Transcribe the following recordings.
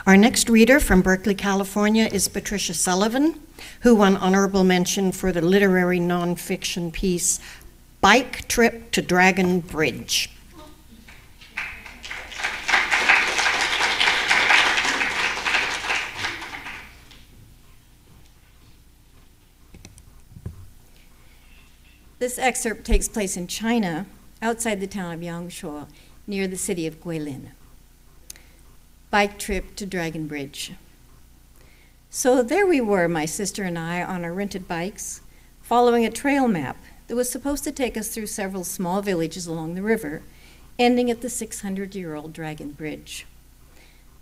Our next reader from Berkeley, California is Patricia Sullivan, who won honorable mention for the literary nonfiction piece, Bike Trip to Dragon Bridge. This excerpt takes place in China, outside the town of Yangshuo, near the city of Guilin. Bike trip to Dragon Bridge. So there we were, my sister and I, on our rented bikes, following a trail map that was supposed to take us through several small villages along the river, ending at the 600-year-old Dragon Bridge.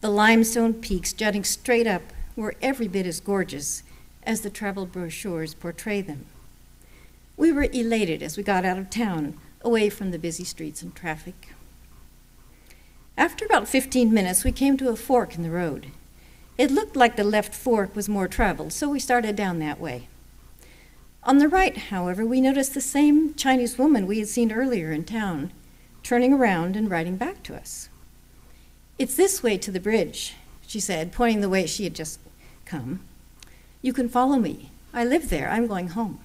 The limestone peaks jutting straight up were every bit as gorgeous as the travel brochures portray them. We were elated as we got out of town, away from the busy streets and traffic. After about 15 minutes, we came to a fork in the road. It looked like the left fork was more traveled, so we started down that way. On the right, however, we noticed the same Chinese woman we had seen earlier in town, turning around and riding back to us. "It's this way to the bridge," she said, pointing the way she had just come. "You can follow me. I live there. I'm going home."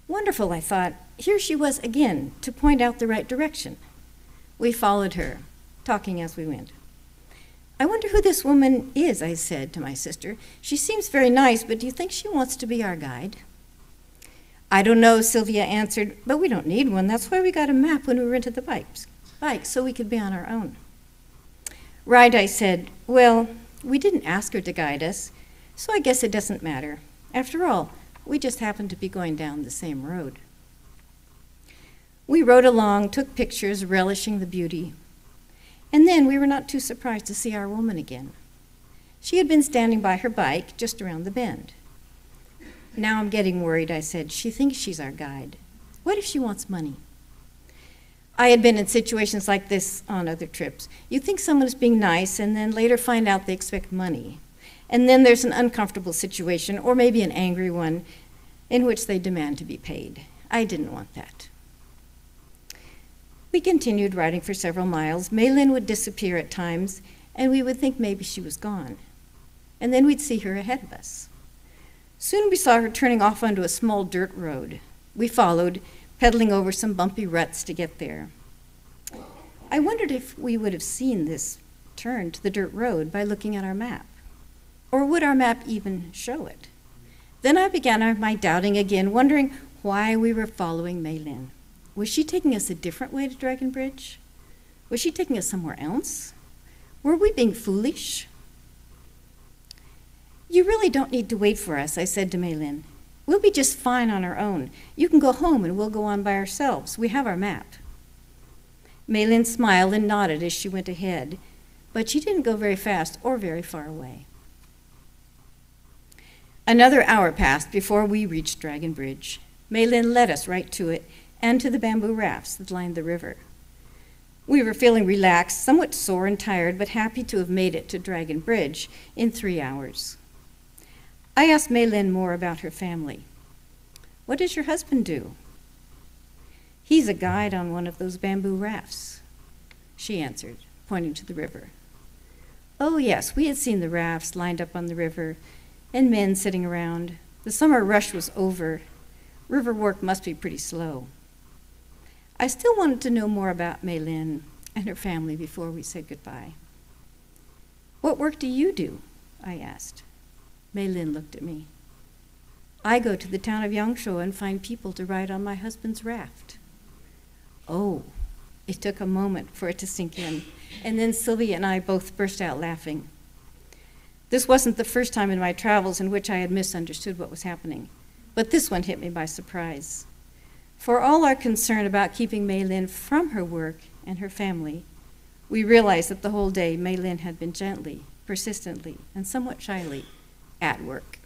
Wonderful, I thought. Here she was again to point out the right direction. We followed her, talking as we went. "I wonder who this woman is," I said to my sister. "She seems very nice, but do you think she wants to be our guide?" "I don't know," Sylvia answered, "but we don't need one. That's why we got a map when we rented the bikes, so we could be on our own." "Right," I said. "Well, we didn't ask her to guide us, so I guess it doesn't matter. After all, we just happened to be going down the same road." We rode along, took pictures, relishing the beauty. And then we were not too surprised to see our woman again. She had been standing by her bike just around the bend. "Now I'm getting worried," I said. "She thinks she's our guide. What if she wants money?" I had been in situations like this on other trips. You think someone is being nice and then later find out they expect money. And then there's an uncomfortable situation, or maybe an angry one, in which they demand to be paid. I didn't want that. We continued riding for several miles. Mei-Lin would disappear at times, and we would think maybe she was gone. And then we'd see her ahead of us. Soon we saw her turning off onto a small dirt road. We followed, pedaling over some bumpy ruts to get there. I wondered if we would have seen this turn to the dirt road by looking at our map. Or would our map even show it? Then I began my doubting again, wondering why we were following Mei-Lin. Was she taking us a different way to Dragon Bridge? Was she taking us somewhere else? Were we being foolish? "You really don't need to wait for us," I said to Mei-Lin. "We'll be just fine on our own. You can go home and we'll go on by ourselves. We have our map." Mei-Lin smiled and nodded as she went ahead, but she didn't go very fast or very far away. Another hour passed before we reached Dragon Bridge. Mei-Lin led us right to it and to the bamboo rafts that lined the river. We were feeling relaxed, somewhat sore and tired, but happy to have made it to Dragon Bridge in 3 hours. I asked Mei-Lin more about her family. "What does your husband do?" "He's a guide on one of those bamboo rafts," she answered, pointing to the river. Oh yes, we had seen the rafts lined up on the river and men sitting around. The summer rush was over. River work must be pretty slow. I still wanted to know more about Mei-Lin and her family before we said goodbye. "What work do you do?" I asked. Mei-Lin looked at me. "I go to the town of Yangshuo and find people to ride on my husband's raft." Oh, it took a moment for it to sink in, and then Sylvia and I both burst out laughing. This wasn't the first time in my travels in which I had misunderstood what was happening, but this one hit me by surprise. For all our concern about keeping Mei-Lin from her work and her family, we realized that the whole day Mei-Lin had been gently, persistently, and somewhat shyly at work.